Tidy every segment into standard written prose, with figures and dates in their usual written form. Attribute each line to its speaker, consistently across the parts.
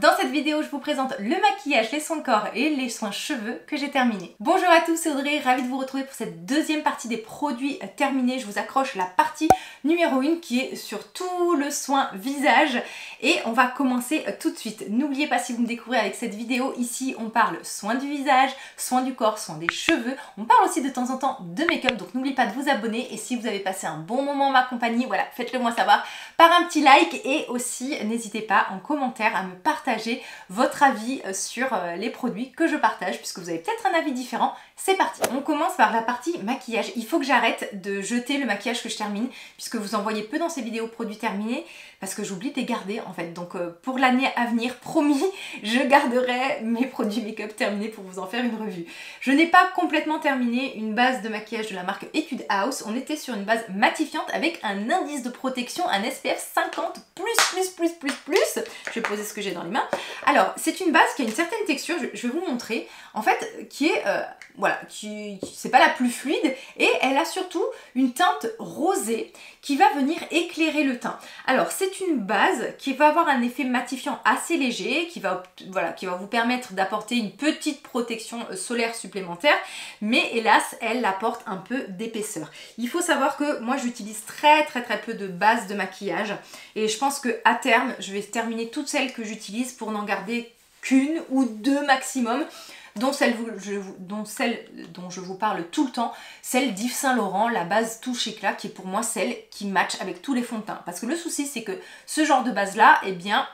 Speaker 1: Dans cette vidéo, je vous présente le maquillage, les soins de corps et les soins cheveux que j'ai terminés. Bonjour à tous, c'est Audrey, ravie de vous retrouver pour cette deuxième partie des produits terminés. Je vous accroche la partie numéro 1 qui est sur tout le soin visage et on va commencer tout de suite. N'oubliez pas, si vous me découvrez avec cette vidéo, ici on parle soins du visage, soins du corps, soins des cheveux. On parle aussi de temps en temps de make-up, donc n'oubliez pas de vous abonner et si vous avez passé un bon moment en ma compagnie, voilà, faites-le moi savoir par un petit like et aussi n'hésitez pas en commentaire à me partager votre avis sur les produits que je partage, puisque vous avez peut-être un avis différent. C'est parti. On commence par la partie maquillage. Il faut que j'arrête de jeter le maquillage que je termine, puisque vous en voyez peu dans ces vidéos produits terminés, parce que j'oublie de les garder en fait. Donc pour l'année à venir, promis, je garderai mes produits make-up terminés pour vous en faire une revue. Je n'ai pas complètement terminé une base de maquillage de la marque Etude House. On était sur une base matifiante avec un indice de protection, un SPF 50+++++. Je vais poser ce que j'ai dans les mains. Alors, c'est une base qui a une certaine texture, je vais vous montrer, en fait, qui est, voilà, c'est pas la plus fluide, et elle a surtout une teinte rosée qui va venir éclairer le teint. Alors, c'est une base qui va avoir un effet matifiant assez léger, qui va vous permettre d'apporter une petite protection solaire supplémentaire, mais hélas, elle apporte un peu d'épaisseur. Il faut savoir que moi, j'utilise très peu de bases de maquillage, et je pense que à terme, je vais terminer toutes celles que j'utilise pour n'en garder qu'une ou deux maximum, dont celle dont je vous parle tout le temps, celle d'Yves Saint Laurent, la base Touche Éclat, qui est pour moi celle qui match avec tous les fonds de teint. Parce que le souci, c'est que ce genre de base-là, eh bien,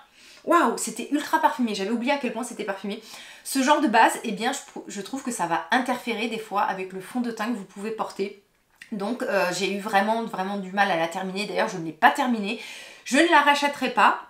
Speaker 1: waouh, c'était ultra parfumé, j'avais oublié à quel point c'était parfumé. Ce genre de base, eh bien, je trouve que ça va interférer des fois avec le fond de teint que vous pouvez porter. Donc j'ai eu vraiment du mal à la terminer, d'ailleurs je ne l'ai pas terminée. Je ne la rachèterai pas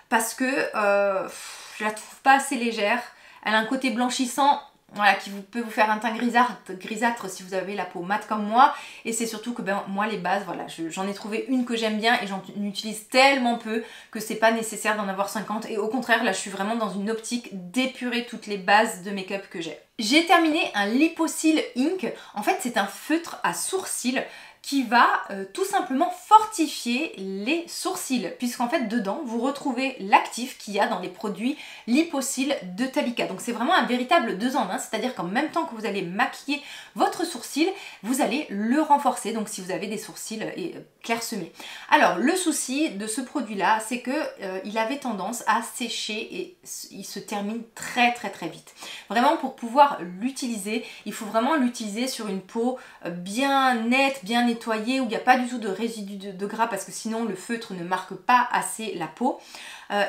Speaker 1: parce que je la trouve pas assez légère. Elle a un côté blanchissant, voilà, qui peut vous faire un teint grisâtre si vous avez la peau mate comme moi. Et c'est surtout que moi les bases, voilà, j'en ai trouvé une que j'aime bien et j'en utilise tellement peu que c'est pas nécessaire d'en avoir 50. Et au contraire, là je suis vraiment dans une optique d'épurer toutes les bases de make-up que j'ai. J'ai terminé un Liposil Ink. En fait, c'est un feutre à sourcils qui va tout simplement fortifier les sourcils, puisqu'en fait dedans vous retrouvez l'actif qu'il y a dans les produits Liposil de Talika. Donc c'est vraiment un véritable 2 en 1, c'est-à-dire qu'en même temps que vous allez maquiller votre sourcil, vous allez le renforcer, donc si vous avez des sourcils clairsemés. Alors le souci de ce produit là, c'est que il avait tendance à sécher et il se termine très vite. Vraiment, pour pouvoir l'utiliser, il faut vraiment l'utiliser sur une peau bien nette, bien nettoyée, où il n'y a pas du tout de résidus de gras, parce que sinon le feutre ne marque pas assez la peau.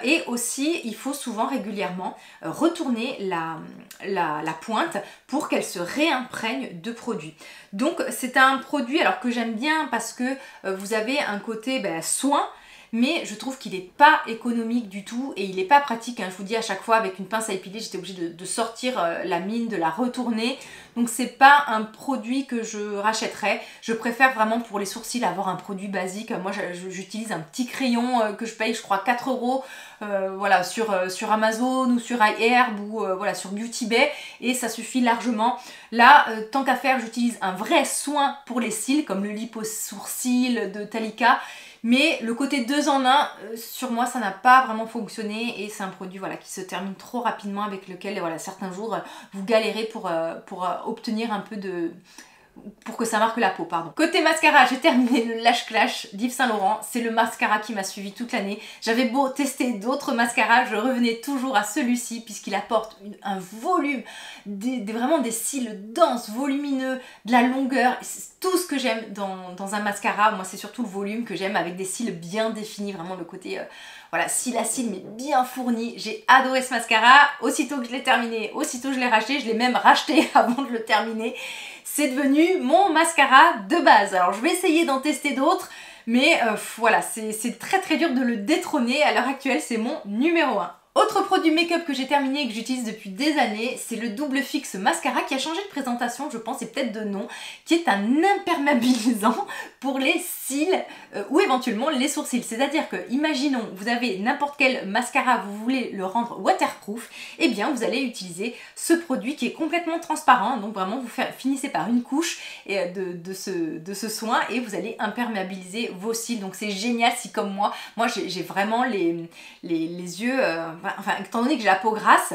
Speaker 1: Et aussi, il faut souvent régulièrement retourner la pointe pour qu'elle se réimprègne de produit. Donc c'est un produit alors que j'aime bien parce que vous avez un côté soin, mais je trouve qu'il n'est pas économique du tout et il n'est pas pratique, hein. Je vous dis à chaque fois, avec une pince à épiler, j'étais obligée de sortir la mine, de la retourner. Donc c'est pas un produit que je rachèterais. Je préfère vraiment pour les sourcils avoir un produit basique. Moi j'utilise un petit crayon que je paye je crois 4 €, voilà, sur Amazon ou sur iHerb ou voilà, sur Beauty Bay, et ça suffit largement. Là, tant qu'à faire, j'utilise un vrai soin pour les cils comme le Lipo Sourcils de Talika. Mais le côté 2 en 1, sur moi, ça n'a pas vraiment fonctionné et c'est un produit, voilà, qui se termine trop rapidement, avec lequel, voilà, certains jours, vous galérez pour obtenir un peu de... pour que ça marque la peau, pardon. Côté mascara, j'ai terminé le Lash Clash d'Yves Saint Laurent. C'est le mascara qui m'a suivi toute l'année. J'avais beau tester d'autres mascaras, je revenais toujours à celui-ci puisqu'il apporte un volume, vraiment des cils denses, volumineux, de la longueur. C'est tout ce que j'aime dans un mascara. Moi, c'est surtout le volume que j'aime, avec des cils bien définis, vraiment le côté... voilà, cils à cils mais bien fourni. J'ai adoré ce mascara. Aussitôt que je l'ai terminé, aussitôt je l'ai racheté. Je l'ai même racheté avant de le terminer. C'est devenu mon mascara de base. Alors je vais essayer d'en tester d'autres, mais voilà, c'est très dur de le détrôner. À l'heure actuelle, c'est mon numéro 1. Autre produit make-up que j'ai terminé et que j'utilise depuis des années, c'est le Double Fix Mascara, qui a changé de présentation, je pense, et peut-être de nom, qui est un imperméabilisant pour les cils ou éventuellement les sourcils. C'est-à-dire que, imaginons, vous avez n'importe quel mascara, vous voulez le rendre waterproof, et bien vous allez utiliser ce produit qui est complètement transparent. Donc vraiment, vous finissez par une couche de ce soin et vous allez imperméabiliser vos cils. Donc c'est génial si, comme moi j'ai vraiment les yeux... enfin étant donné que j'ai la peau grasse,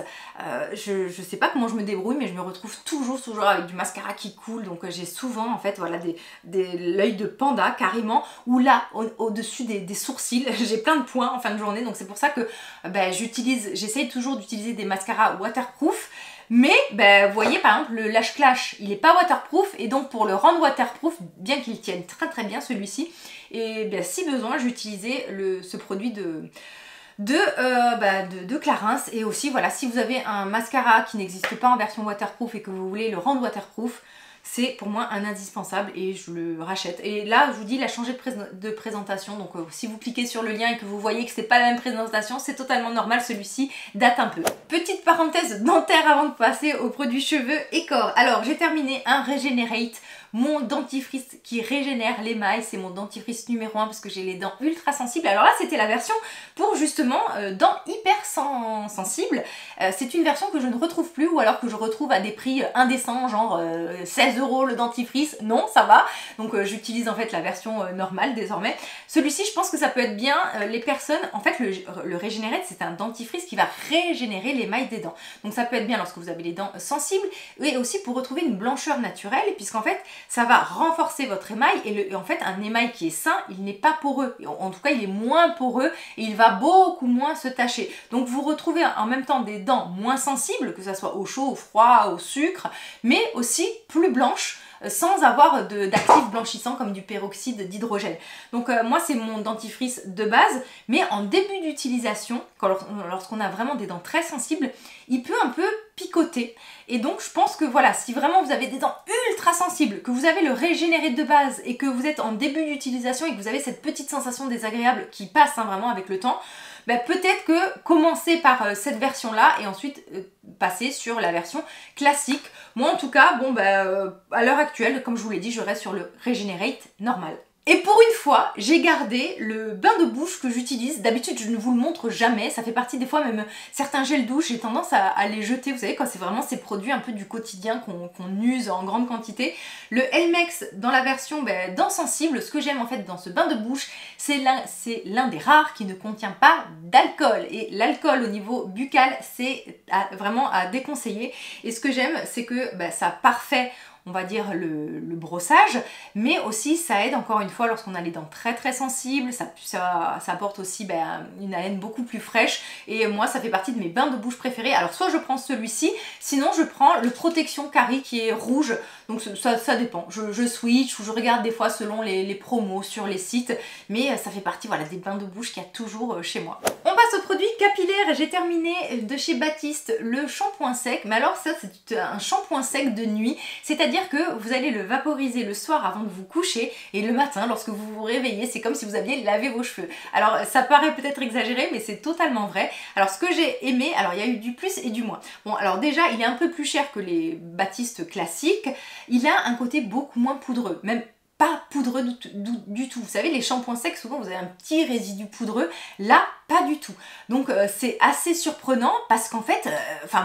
Speaker 1: je sais pas comment je me débrouille, mais je me retrouve toujours avec du mascara qui coule. Donc j'ai souvent en fait voilà l'œil de panda carrément, ou là au-dessus des sourcils, j'ai plein de points en fin de journée. Donc c'est pour ça que j'essaye toujours d'utiliser des mascaras waterproof. Mais vous voyez par exemple le Lash Clash, il n'est pas waterproof, et donc pour le rendre waterproof, bien qu'il tienne très bien celui-ci, et si besoin j'utilisais ce produit de Clarins. Et aussi voilà, si vous avez un mascara qui n'existe pas en version waterproof et que vous voulez le rendre waterproof, c'est pour moi un indispensable et je le rachète. Et là je vous dis, il a changé de présentation, donc si vous cliquez sur le lien et que vous voyez que c'est pas la même présentation, c'est totalement normal, celui-ci date un peu. Petite parenthèse dentaire avant de passer aux produits cheveux et corps. Alors j'ai terminé un Regenerate, mon dentifrice qui régénère l'émail. C'est mon dentifrice numéro 1 parce que j'ai les dents ultra sensibles. Alors là c'était la version pour justement dents hyper sensibles. C'est une version que je ne retrouve plus, ou alors que je retrouve à des prix indécents, genre 16 € le dentifrice. Non, ça va. Donc j'utilise en fait la version normale désormais. Celui-ci, je pense que ça peut être bien les personnes. En fait le Regenerate, c'est un dentifrice qui va régénérer l'émail des dents. Donc ça peut être bien lorsque vous avez les dents sensibles, et aussi pour retrouver une blancheur naturelle, puisqu'en fait ça va renforcer votre émail. Et en fait un émail qui est sain, il n'est pas poreux. En tout cas il est moins poreux et il va beaucoup moins se tacher. Donc vous retrouvez en même temps des dents moins sensibles, que ce soit au chaud, au froid, au sucre, mais aussi plus blanches, sans avoir d'actifs blanchissants comme du peroxyde d'hydrogène. Donc moi c'est mon dentifrice de base, mais en début d'utilisation, lorsqu'on a vraiment des dents très sensibles, il peut un peu picoter. Et donc je pense que voilà, si vraiment vous avez des dents ultra sensibles, que vous avez le Regenerate de base et que vous êtes en début d'utilisation et que vous avez cette petite sensation désagréable qui passe vraiment avec le temps, peut-être que commencer par cette version là et ensuite passer sur la version classique. Moi en tout cas, à l'heure actuelle, comme je vous l'ai dit, je reste sur le Regenerate normal. Et pour une fois, j'ai gardé le bain de bouche que j'utilise. D'habitude, je ne vous le montre jamais. Ça fait partie des fois, même certains gels douche, j'ai tendance à les jeter. Vous savez, quand c'est vraiment ces produits un peu du quotidien qu'on use en grande quantité. Le Elmex dans la version dents sensibles, ce que j'aime en fait dans ce bain de bouche, c'est l'un des rares qui ne contient pas d'alcool. Et l'alcool au niveau buccal, c'est vraiment à déconseiller. Et ce que j'aime, c'est que ça parfait, on va dire, le brossage, mais aussi ça aide encore une fois lorsqu'on a les dents très sensibles, ça apporte aussi une haleine beaucoup plus fraîche, et moi ça fait partie de mes bains de bouche préférés. Alors soit je prends celui-ci, sinon je prends le Protection Carie qui est rouge, donc ça dépend, je switch ou je regarde des fois selon les promos sur les sites, mais ça fait partie voilà, des bains de bouche qu'il y a toujours chez moi. On passe aux produits capillaires. J'ai terminé de chez Baptiste le shampoing sec, mais alors ça c'est un shampoing sec de nuit, c'est-à-dire que vous allez le vaporiser le soir avant de vous coucher, et le matin lorsque vous vous réveillez, c'est comme si vous aviez lavé vos cheveux. Alors ça paraît peut-être exagéré, mais c'est totalement vrai. Alors ce que j'ai aimé, alors il y a eu du plus et du moins. Bon, alors déjà il est un peu plus cher que les Baptiste classiques, il a un côté beaucoup moins poudreux, même pas poudreux du tout. Vous savez, les shampoings secs, souvent vous avez un petit résidu poudreux, là pas du tout. Donc c'est assez surprenant parce qu'en fait,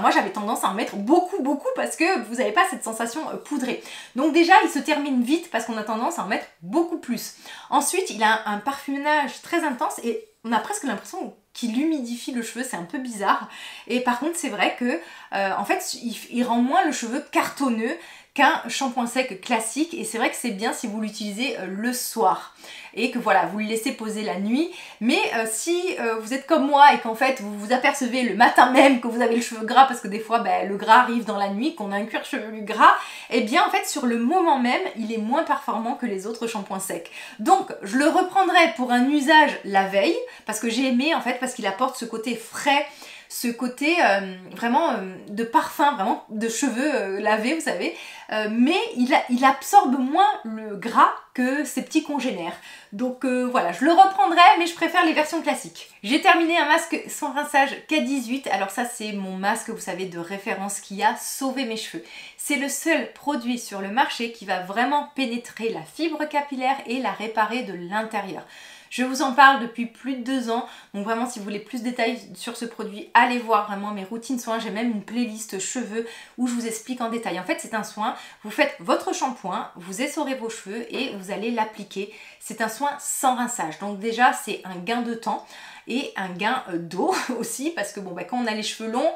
Speaker 1: moi j'avais tendance à en mettre beaucoup parce que vous n'avez pas cette sensation poudrée. Donc déjà il se termine vite parce qu'on a tendance à en mettre beaucoup plus. Ensuite il a un parfumage très intense et on a presque l'impression qu'il humidifie le cheveu, c'est un peu bizarre. Et par contre c'est vrai que en fait il rend moins le cheveu cartonneux qu'un shampoing sec classique, et c'est vrai que c'est bien si vous l'utilisez le soir et que voilà, vous le laissez poser la nuit. Mais si vous êtes comme moi et qu'en fait vous vous apercevez le matin même que vous avez le cheveu gras, parce que des fois le gras arrive dans la nuit, qu'on a un cuir chevelu gras, et bien en fait sur le moment même il est moins performant que les autres shampoings secs. Donc je le reprendrai pour un usage la veille, parce que j'ai aimé en fait, parce qu'il apporte ce côté frais, ce côté vraiment de parfum, vraiment de cheveux lavés, vous savez, mais il absorbe moins le gras que ses petits congénères. Donc voilà, je le reprendrai, mais je préfère les versions classiques. J'ai terminé un masque sans rinçage K18. Alors ça c'est mon masque, vous savez, de référence qui a sauvé mes cheveux. C'est le seul produit sur le marché qui va vraiment pénétrer la fibre capillaire et la réparer de l'intérieur. Je vous en parle depuis plus de 2 ans, donc vraiment si vous voulez plus de détails sur ce produit, allez voir vraiment mes routines soins. J'ai même une playlist cheveux où je vous explique en détail. En fait c'est un soin, vous faites votre shampoing, vous essorez vos cheveux et vous allez l'appliquer. C'est un soin sans rinçage, donc déjà c'est un gain de temps. et un gain d'eau aussi, parce que bon, bah, quand on a les cheveux longs,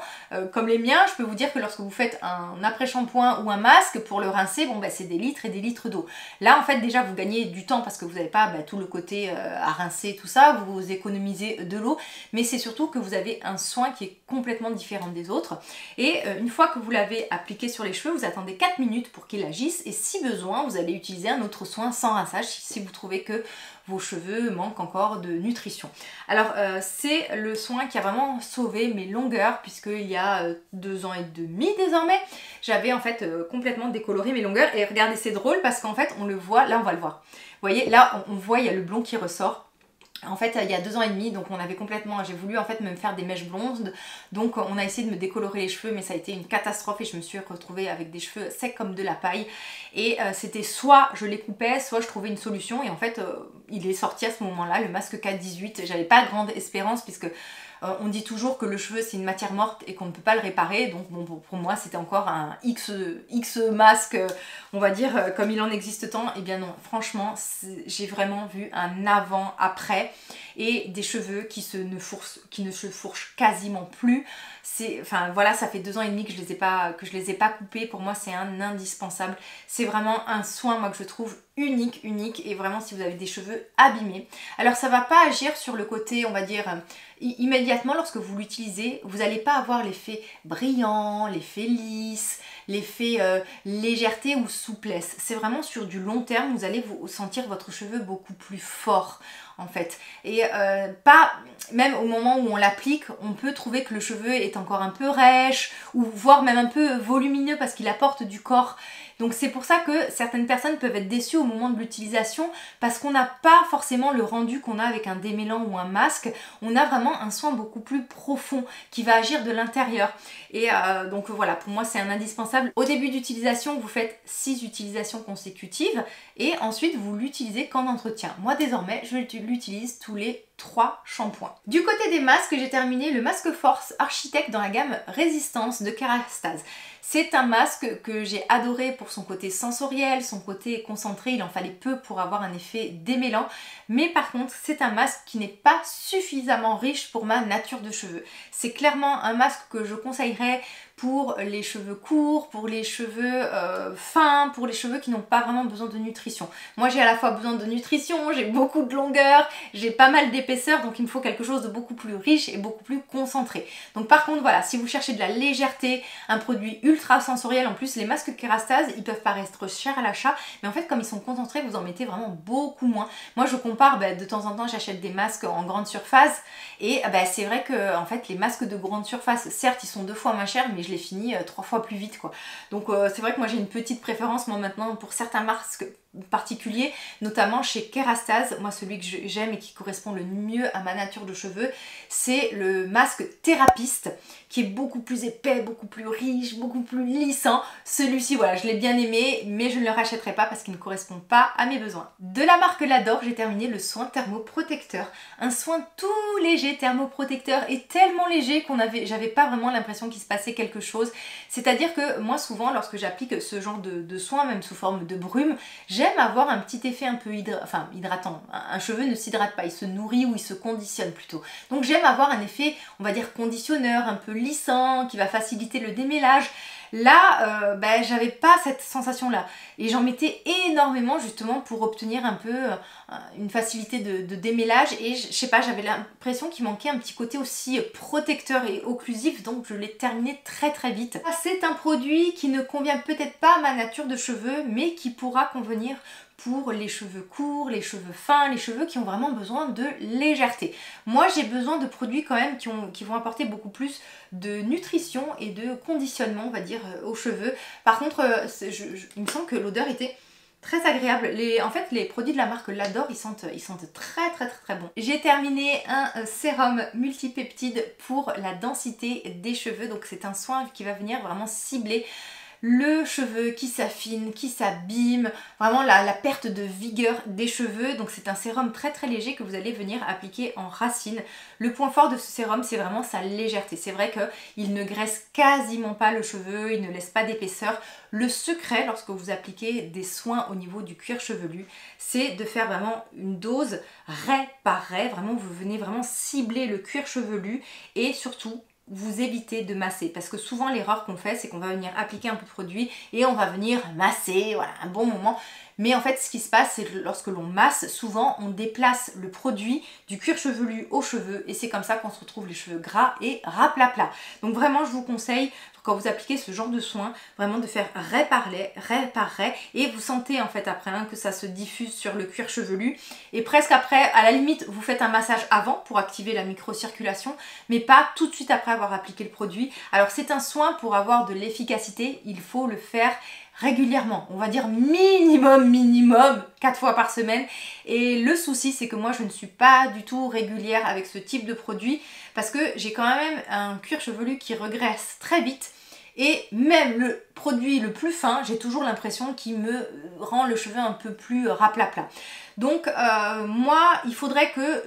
Speaker 1: comme les miens, je peux vous dire que lorsque vous faites un après-shampoing ou un masque, pour le rincer, bon, bah, c'est des litres et des litres d'eau. Là, en fait, déjà, vous gagnez du temps parce que vous n'avez pas tout le côté à rincer, tout ça, vous économisez de l'eau, mais c'est surtout que vous avez un soin qui est complètement différent des autres. Et une fois que vous l'avez appliqué sur les cheveux, vous attendez 4 minutes pour qu'il agisse, et si besoin, vous allez utiliser un autre soin sans rinçage si vous trouvez que vos cheveux manquent encore de nutrition. Alors c'est le soin qui a vraiment sauvé mes longueurs, puisqu'il y a 2 ans et demi désormais, j'avais en fait complètement décoloré mes longueurs. Et regardez, c'est drôle parce qu'en fait on le voit, là on va le voir. Vous voyez, là on voit, il y a le blond qui ressort. En fait, il y a 2 ans et demi, donc on avait complètement, j'ai voulu en fait me faire des mèches blondes, donc on a essayé de me décolorer les cheveux, mais ça a été une catastrophe et je me suis retrouvée avec des cheveux secs comme de la paille. Et c'était soit je les coupais, soit je trouvais une solution, et en fait il est sorti à ce moment-là, le masque K18. J'avais pas grande espérance puisque on dit toujours que le cheveu c'est une matière morte et qu'on ne peut pas le réparer, donc bon, pour moi c'était encore un X masque, on va dire, comme il en existe tant. Et bien non, franchement j'ai vraiment vu un avant-après et des cheveux qui ne se fourchent quasiment plus. Enfin voilà, ça fait 2 ans et demi que je les ai pas coupés. Pour moi c'est un indispensable, c'est vraiment un soin moi que je trouve unique, et vraiment si vous avez des cheveux abîmés. Alors ça va pas agir sur le côté, on va dire, immédiatement lorsque vous l'utilisez, vous n'allez pas avoir l'effet brillant, l'effet lisse, l'effet légèreté ou souplesse. C'est vraiment sur du long terme, vous allez vous sentir votre cheveu beaucoup plus fort en fait. Et pas, même au moment où on l'applique, on peut trouver que le cheveu est encore un peu rêche, ou voire même un peu volumineux parce qu'il apporte du corps. Donc c'est pour ça que certaines personnes peuvent être déçues au moment de l'utilisation, parce qu'on n'a pas forcément le rendu qu'on a avec un démêlant ou un masque. On a vraiment un soin beaucoup plus profond qui va agir de l'intérieur. Et donc voilà, pour moi c'est un indispensable. Au début d'utilisation, vous faites 6 utilisations consécutives et ensuite vous l'utilisez qu'en entretien. Moi désormais, je l'utilise tous les 3 shampoings. Du côté des masques, j'ai terminé le masque Force Architect dans la gamme Résistance de Kérastase. C'est un masque que j'ai adoré pour son côté sensoriel, son côté concentré, il en fallait peu pour avoir un effet démêlant, mais par contre c'est un masque qui n'est pas suffisamment riche pour ma nature de cheveux. C'est clairement un masque que je conseillerais pour les cheveux courts, pour les cheveux fins, pour les cheveux qui n'ont pas vraiment besoin de nutrition. Moi j'ai à la fois besoin de nutrition, j'ai beaucoup de longueur, j'ai pas mal d'épaisseur, donc il me faut quelque chose de beaucoup plus riche et beaucoup plus concentré. Donc par contre voilà, si vous cherchez de la légèreté, un produit ultra sensoriel, en plus les masques Kérastase, ils peuvent paraître chers à l'achat, mais en fait comme ils sont concentrés, vous en mettez vraiment beaucoup moins. Moi je compare, de temps en temps j'achète des masques en grande surface, et c'est vrai que en fait les masques de grande surface, certes ils sont 2 fois moins chers, mais je les finis 3 fois plus vite quoi. Donc c'est vrai que moi j'ai une petite préférence moi maintenant pour certains masques particulier, notamment chez Kérastase. Moi celui que j'aime et qui correspond le mieux à ma nature de cheveux, c'est le masque Thérapiste, qui est beaucoup plus épais, beaucoup plus riche, beaucoup plus lissant. Celui-ci voilà, je l'ai bien aimé, mais je ne le rachèterai pas parce qu'il ne correspond pas à mes besoins. De la marque L'Adore, j'ai terminé le soin thermoprotecteur, un soin tout léger thermoprotecteur, et tellement léger qu'on j'avais pas vraiment l'impression qu'il se passait quelque chose. C'est-à-dire que moi souvent lorsque j'applique ce genre de soin, même sous forme de brume, j'aime avoir un petit effet un peu hydratant. Un cheveu ne s'hydrate pas, il se nourrit ou il se conditionne plutôt. Donc j'aime avoir un effet, on va dire, conditionneur, un peu lissant, qui va faciliter le démêlage. Là, j'avais pas cette sensation-là. Et j'en mettais énormément justement pour obtenir un peu une facilité de démêlage. Et je sais pas, j'avais l'impression qu'il manquait un petit côté aussi protecteur et occlusif. Donc je l'ai terminé très très vite. C'est un produit qui ne convient peut-être pas à ma nature de cheveux, mais qui pourra convenir pour les cheveux courts, les cheveux fins, les cheveux qui ont vraiment besoin de légèreté. Moi j'ai besoin de produits quand même qui vont apporter beaucoup plus de nutrition et de conditionnement, on va dire, aux cheveux. Par contre, il me semble que l'odeur était très agréable. En fait les produits de la marque L'Adore, ils sentent très très très très bons. J'ai terminé un sérum multipeptide pour la densité des cheveux, donc c'est un soin qui va venir vraiment cibler le cheveu qui s'affine, qui s'abîme, vraiment la perte de vigueur des cheveux. Donc c'est un sérum très très léger que vous allez venir appliquer en racine. Le point fort de ce sérum, c'est vraiment sa légèreté. C'est vrai qu'il ne graisse quasiment pas le cheveu, il ne laisse pas d'épaisseur. Le secret lorsque vous appliquez des soins au niveau du cuir chevelu, c'est de faire vraiment une dose raie par raie. Vraiment, vous venez vraiment cibler le cuir chevelu et surtout vous évitez de masser, parce que souvent l'erreur qu'on fait, c'est qu'on va venir appliquer un peu de produit et on va venir masser, voilà, un bon moment. Mais en fait, ce qui se passe, c'est que lorsque l'on masse, souvent on déplace le produit du cuir chevelu aux cheveux et c'est comme ça qu'on se retrouve les cheveux gras et raplapla. Donc vraiment, je vous conseille, quand vous appliquez ce genre de soin, vraiment de faire raie par raie, et vous sentez en fait après que ça se diffuse sur le cuir chevelu. Et presque après, à la limite, vous faites un massage avant pour activer la microcirculation, mais pas tout de suite après avoir appliqué le produit. Alors c'est un soin pour avoir de l'efficacité, il faut le faire régulièrement, on va dire minimum 4 fois par semaine. Et le souci, c'est que moi je ne suis pas du tout régulière avec ce type de produit parce que j'ai quand même un cuir chevelu qui regraisse très vite. Et même le produit le plus fin, j'ai toujours l'impression qu'il me rend le cheveu un peu plus raplapla. Donc moi, il faudrait que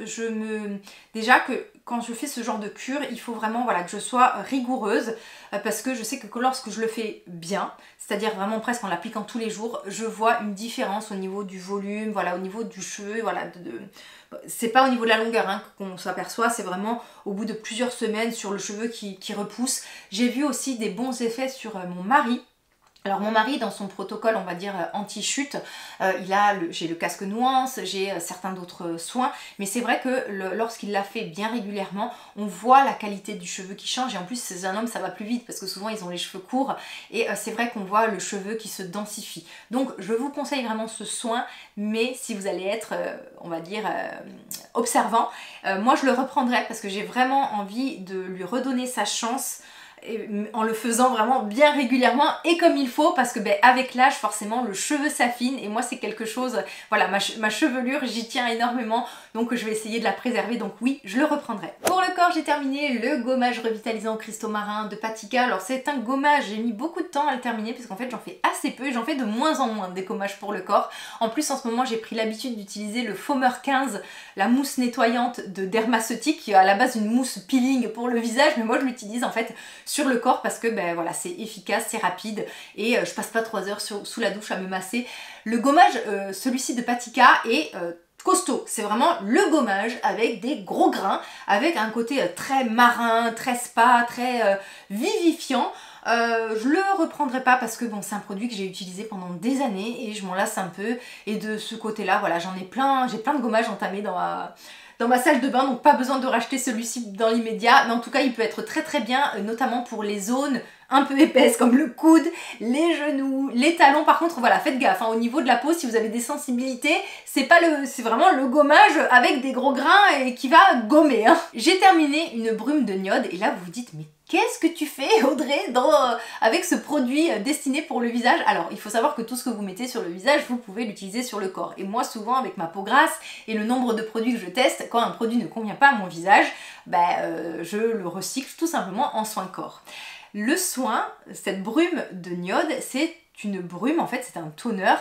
Speaker 1: déjà que quand je fais ce genre de cure, il faut vraiment que je sois rigoureuse parce que je sais que lorsque je le fais bien, c'est-à-dire vraiment presque en l'appliquant tous les jours, je vois une différence au niveau du volume, voilà, au niveau du cheveu, voilà, c'est pas au niveau de la longueur qu'on s'aperçoit, c'est vraiment au bout de plusieurs semaines sur le cheveu qui repousse. J'ai vu aussi des bons effets sur mon mari. Alors mon mari, dans son protocole, on va dire anti-chute, j'ai le casque nuance, j'ai certains d'autres soins, mais c'est vrai que lorsqu'il l'a fait bien régulièrement, on voit la qualité du cheveu qui change, et en plus c'est un homme, ça va plus vite parce que souvent ils ont les cheveux courts, et c'est vrai qu'on voit le cheveu qui se densifie. Donc je vous conseille vraiment ce soin, mais si vous allez être, on va dire, observant, moi je le reprendrai parce que j'ai vraiment envie de lui redonner sa chance, en le faisant vraiment bien régulièrement et comme il faut, parce que avec l'âge forcément le cheveu s'affine et moi c'est quelque chose, voilà, ma chevelure j'y tiens énormément, donc je vais essayer de la préserver, donc oui, je le reprendrai. Pour le corps, j'ai terminé le gommage revitalisant cristaux marins de Patika. Alors c'est un gommage, j'ai mis beaucoup de temps à le terminer parce qu'en fait j'en fais assez peu et j'en fais de moins en moins des gommages pour le corps. En plus en ce moment j'ai pris l'habitude d'utiliser le Foamer 15, la mousse nettoyante de Dermaceutique, qui est à la base une mousse peeling pour le visage, mais moi je l'utilise en fait sur le corps parce que voilà, c'est efficace, c'est rapide et je passe pas 3 heures sous la douche à me masser. Le gommage, celui-ci de Patika est costaud, c'est vraiment le gommage avec des gros grains, avec un côté très marin, très spa, très vivifiant. Je le reprendrai pas parce que bon, c'est un produit que j'ai utilisé pendant des années et je m'en lasse un peu, et de ce côté là, voilà, j'ai plein de gommages entamés dans ma salle de bain, donc pas besoin de racheter celui-ci dans l'immédiat, mais en tout cas il peut être très très bien, notamment pour les zones un peu épaisses comme le coude, les genoux, les talons. Par contre voilà, faites gaffe, au niveau de la peau, si vous avez des sensibilités, c'est vraiment le gommage avec des gros grains et qui va gommer. J'ai terminé une brume de Niod et là vous vous dites mais qu'est-ce que tu fais Audrey avec ce produit destiné pour le visage? Alors il faut savoir que tout ce que vous mettez sur le visage, vous pouvez l'utiliser sur le corps. Et moi souvent avec ma peau grasse et le nombre de produits que je teste, quand un produit ne convient pas à mon visage, je le recycle tout simplement en soin corps. Le soin, cette brume de Niod, c'est une brume, en fait c'est un toner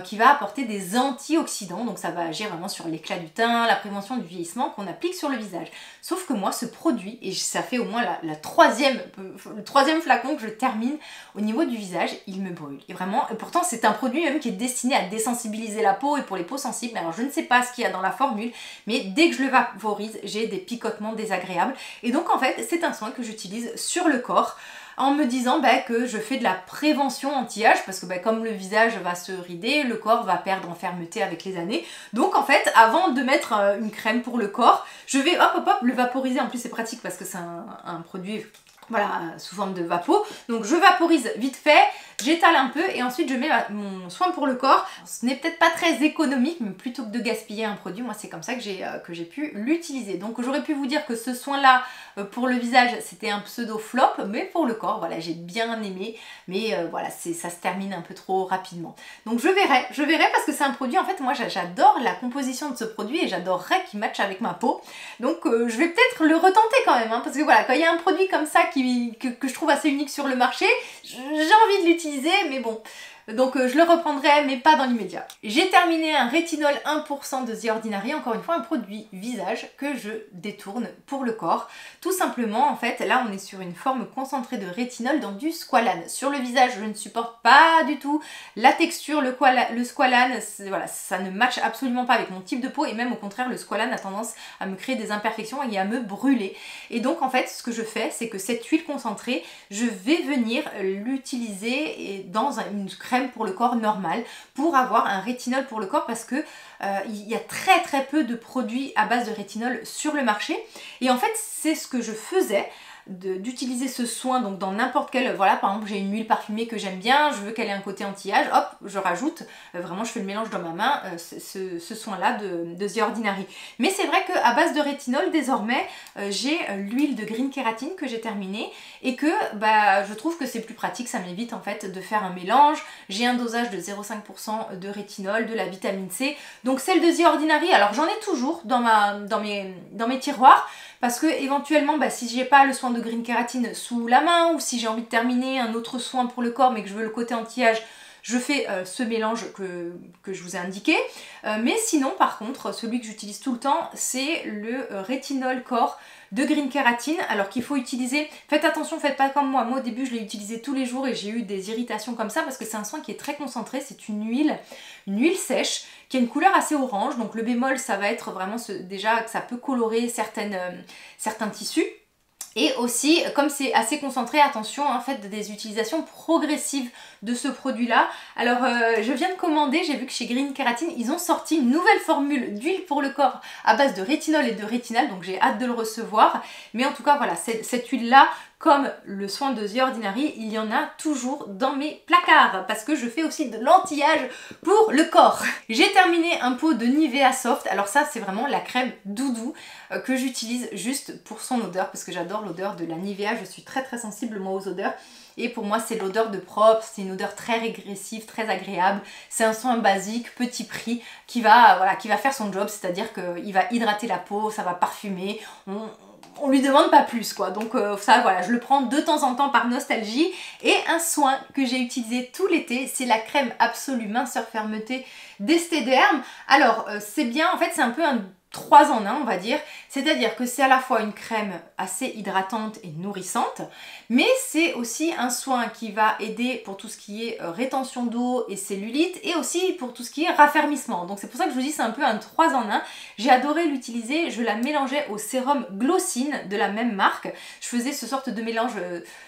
Speaker 1: qui va apporter des antioxydants, donc ça va agir vraiment sur l'éclat du teint, la prévention du vieillissement qu'on applique sur le visage. Sauf que moi ce produit, et ça fait au moins le troisième flacon que je termine, au niveau du visage, il me brûle. Et vraiment, et pourtant c'est un produit même qui est destiné à désensibiliser la peau et pour les peaux sensibles. Alors je ne sais pas ce qu'il y a dans la formule, mais dès que je le vaporise, j'ai des picotements désagréables. Et donc en fait, c'est un soin que j'utilise sur le corps, en me disant que je fais de la prévention anti-âge, parce que comme le visage va se rider, le corps va perdre en fermeté avec les années. Donc en fait, avant de mettre une crème pour le corps, je vais hop le vaporiser. En plus c'est pratique parce que c'est un produit, voilà, sous forme de vapo. Donc je vaporise vite fait, j'étale un peu et ensuite je mets mon soin pour le corps. Ce n'est peut-être pas très économique, mais plutôt que de gaspiller un produit, moi c'est comme ça que j'ai pu l'utiliser. Donc j'aurais pu vous dire que ce soin là pour le visage c'était un pseudo flop, mais pour le corps voilà, j'ai bien aimé, mais voilà, ça se termine un peu trop rapidement. Donc je verrai parce que c'est un produit, en fait moi j'adore la composition de ce produit et j'adorerais qu'il matche avec ma peau. Donc je vais peut-être le retenter quand même, hein, parce que voilà, quand il y a un produit comme ça que je trouve assez unique sur le marché, j'ai envie de l'utiliser, mais bon. Donc je le reprendrai, mais pas dans l'immédiat. J'ai terminé un rétinol 1% de The Ordinary, encore une fois un produit visage que je détourne pour le corps. Tout simplement, en fait, là on est sur une forme concentrée de rétinol dans du squalane. Sur le visage, je ne supporte pas du tout la texture, le squalane, voilà, ça ne matche absolument pas avec mon type de peau, et même au contraire, le squalane a tendance à me créer des imperfections et à me brûler. Et donc en fait, ce que je fais, c'est que cette huile concentrée, je vais venir l'utiliser dans une crème pour le corps normal, pour avoir un rétinol pour le corps, parce que il y a très peu de produits à base de rétinol sur le marché. Et en fait, c'est ce que je faisais, d'utiliser ce soin donc dans n'importe quel, voilà, par exemple j'ai une huile parfumée que j'aime bien, je veux qu'elle ait un côté anti-âge, hop, je rajoute, vraiment je fais le mélange dans ma main, ce soin là de The Ordinary. Mais c'est vrai qu'à base de rétinol désormais j'ai l'huile de Green Kératine que j'ai terminée, et que je trouve que c'est plus pratique, ça m'évite en fait de faire un mélange. J'ai un dosage de 0,5% de rétinol, de la vitamine C, donc celle de The Ordinary, alors j'en ai toujours dans mes tiroirs, parce que éventuellement si j'ai pas le soin de Green Kératine sous la main, ou si j'ai envie de terminer un autre soin pour le corps mais que je veux le côté anti-âge, je fais ce mélange que je vous ai indiqué. Mais sinon par contre, celui que j'utilise tout le temps, c'est le rétinol corps de Green Kératine. Alors qu'il faut utiliser, faites attention, faites pas comme moi. Moi au début je l'ai utilisé tous les jours et j'ai eu des irritations comme ça, parce que c'est un soin qui est très concentré, c'est une huile sèche qui a une couleur assez orange. Donc le bémol, ça va être vraiment déjà que ça peut colorer certains tissus. Et aussi, comme c'est assez concentré, attention, en fait, des utilisations progressives de ce produit-là. Alors, je viens de commander, j'ai vu que chez Green Kératine, ils ont sorti une nouvelle formule d'huile pour le corps à base de rétinol et de rétinal, donc j'ai hâte de le recevoir. Mais en tout cas, voilà, cette huile-là, comme le soin de The Ordinary, il y en a toujours dans mes placards, parce que je fais aussi de l'anti-âge pour le corps. J'ai terminé un pot de Nivea Soft. Alors ça, c'est vraiment la crème doudou que j'utilise juste pour son odeur, parce que j'adore l'odeur de la Nivea. Je suis très sensible moi aux odeurs. Et pour moi, c'est l'odeur de propre, c'est une odeur très régressive, très agréable. C'est un soin basique, petit prix, qui va faire son job, c'est-à-dire qu'il va hydrater la peau, ça va parfumer. On lui demande pas plus quoi, donc ça voilà, je le prends de temps en temps par nostalgie. Et un soin que j'ai utilisé tout l'été, c'est la crème Absolue Minceur Fermeté d'Estée Derm. Alors c'est bien, en fait c'est un peu un 3 en 1 on va dire, c'est-à-dire que c'est à la fois une crème assez hydratante et nourrissante, mais c'est aussi un soin qui va aider pour tout ce qui est rétention d'eau et cellulite, et aussi pour tout ce qui est raffermissement. Donc c'est pour ça que je vous dis c'est un peu un 3 en 1. J'ai adoré l'utiliser, je la mélangeais au sérum Glossine de la même marque. Je faisais ce sorte de mélange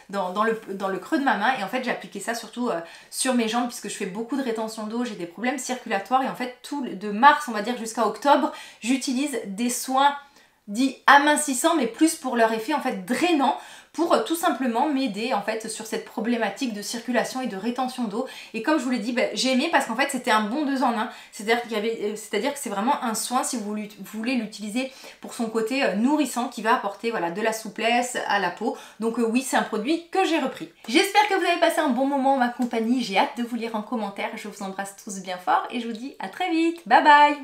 Speaker 1: dans le creux de ma main, et en fait j'appliquais ça surtout sur mes jambes, puisque je fais beaucoup de rétention d'eau, j'ai des problèmes circulatoires, et en fait de mars on va dire jusqu'à octobre, j'utilise des soins dits amincissants, mais plus pour leur effet en fait drainant, pour tout simplement m'aider en fait sur cette problématique de circulation et de rétention d'eau. Et comme je vous l'ai dit, j'ai aimé parce qu'en fait c'était un bon 2 en 1, c'est-à-dire que c'est vraiment un soin, si vous voulez l'utiliser pour son côté nourrissant, qui va apporter voilà, de la souplesse à la peau. Donc oui, c'est un produit que j'ai repris. J'espère que vous avez passé un bon moment en ma compagnie, j'ai hâte de vous lire en commentaire. Je vous embrasse tous bien fort et je vous dis à très vite, bye bye.